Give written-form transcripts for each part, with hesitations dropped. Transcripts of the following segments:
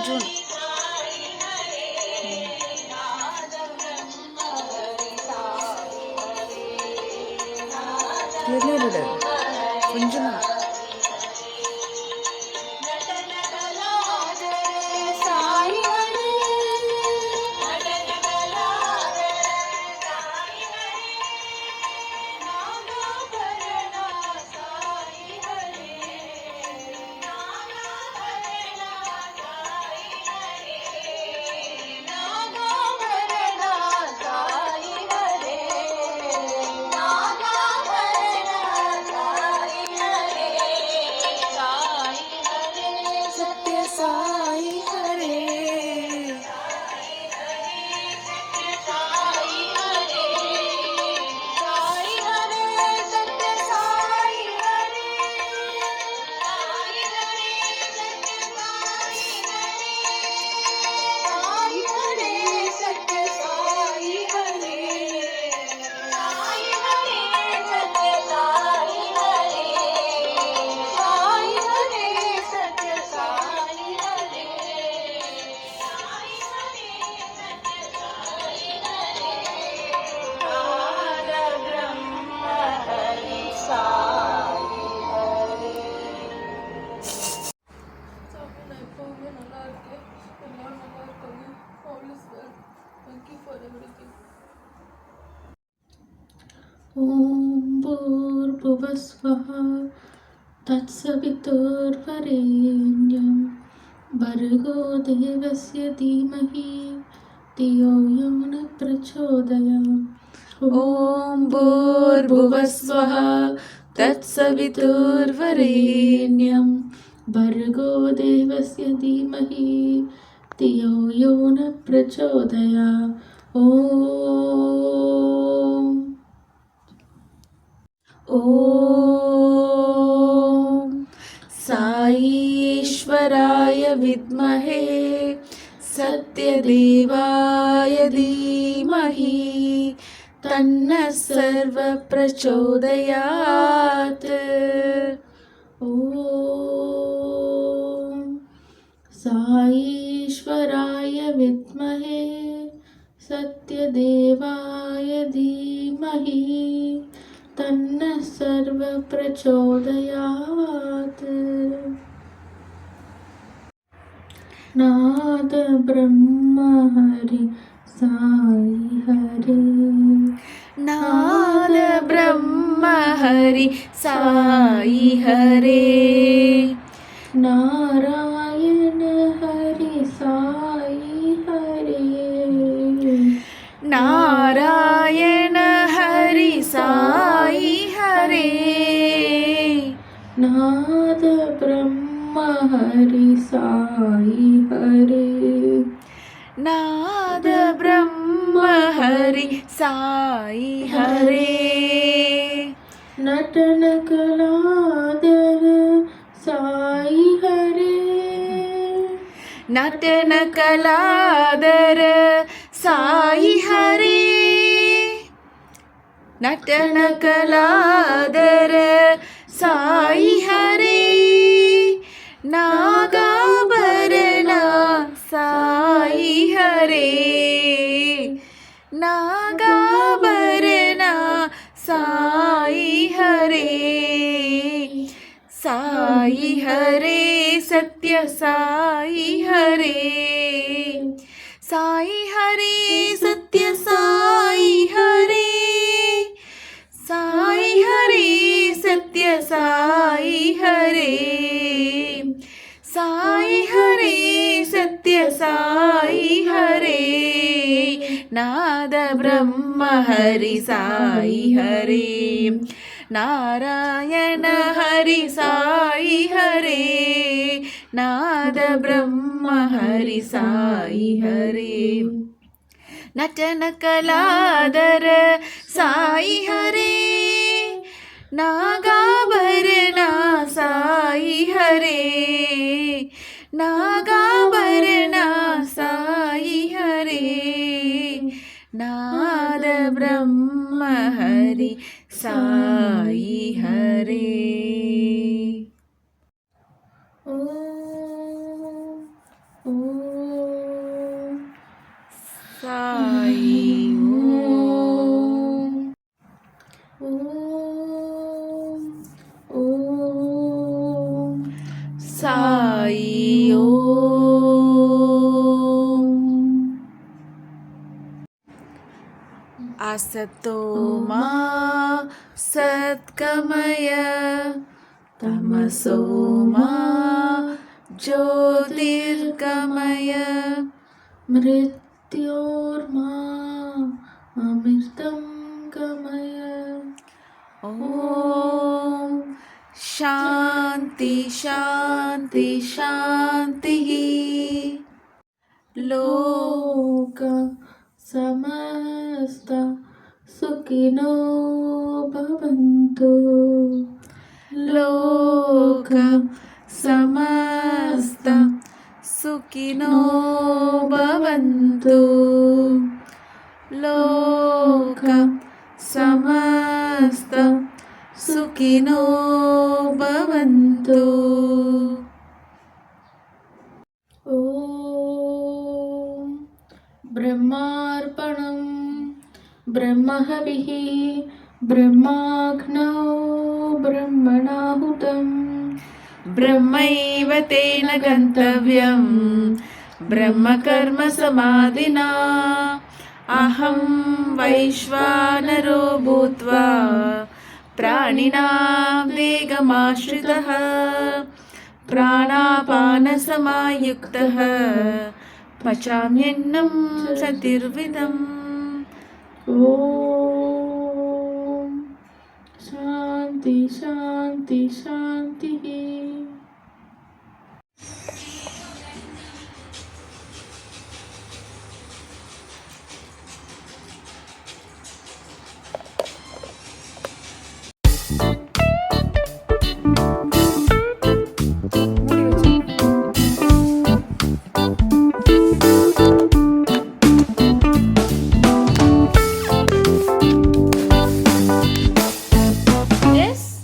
June. Clearly read. June. ॐ भूर्भुवस्वः तत्सवितुर्वरेण्यं भर्गो देवस्य धीमहि धियो यो न प्रचोदयात्। ॐ भूर्भुवस्वः तत्सवितुर्वरेण्यं भर्गो देवस्य धीमहि धियो यो न प्रचोदयात्। ॐ साईश्वराय विद्महे सत्यदेवाय धीमहि तन्नः सर्वः प्रचोदयात्। ॐ साईश्वराय विद्महे सत्यदेवाय धीमहि तन्नः सर्वः प्रचोदयात्। नाद ब्रह्म हरि साई हरे, नाद ब्रह्म हरि साई हरे, नारायण हरि साई हरे, नारायण हरि साई हरे, नाद ब्रह्म हरि साई हरे, नाद ब्रह्म हरि साई हरे, नटन कलाधर साई हरे, नटन कलाधर साई हरे, नटन कलाधर साई हरे, नागाभरण साई हरे, नागाभरण साई हरे, साई हरे सत्य साई हरे, साई हरे सत्य साई हरे, साई हरे सत्य साई हरे, साई हरे सत्य साई हरे, नाद ब्रह्म हरि साई हरे, नारायण हरि साई हरे, नाद ब्रह्म हरि साई हरे, नटन कलाधर साई हरे, नागाभरण साई हरे, नागाभरण साई हरे, नाद ब्रह्म हरि साई हरे। ॐ असतो मा सत्कमय तमसो मा ज्योतिर्गमय मृत्योर्मा अमृतं गमय ॐ शान्ति शान्ति शान्तिः लोक समस्त सुखिनो भवन्तु लोक समस्त सुखिनो भवन्तु लोक समस्त सुखिनो भवन्तु ॐ ब्रह्मार्पणं ब्रह्महविः ब्रह्माग्नौ ब्रह्मणाहुतं ब्रह्मैव तेन गन्तव्यं ब्रह्मकर्म समाधिना अहं वैश्वानरो भूत्वा प्राणिनां देहमाश्रितः प्राणापानसमायुक्तः पचाम्यन्नं चतुर्विधम् ॐ शान्ति शान्ति शान्तिः Yes.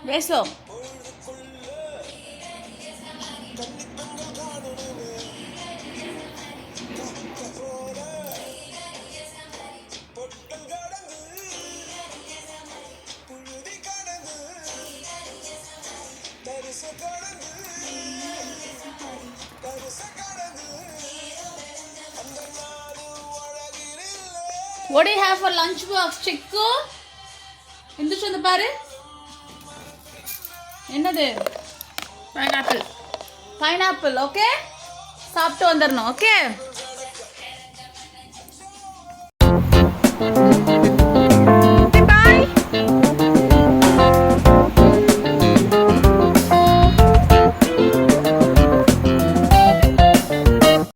వేసో What do you have for lunch box, Chikku? എന്ത് ചൊന്ന് പാரு என்னது pineapple பைனாப்பிள் ஓகே சாப்பிட்டு வந்துடணும் ஓகே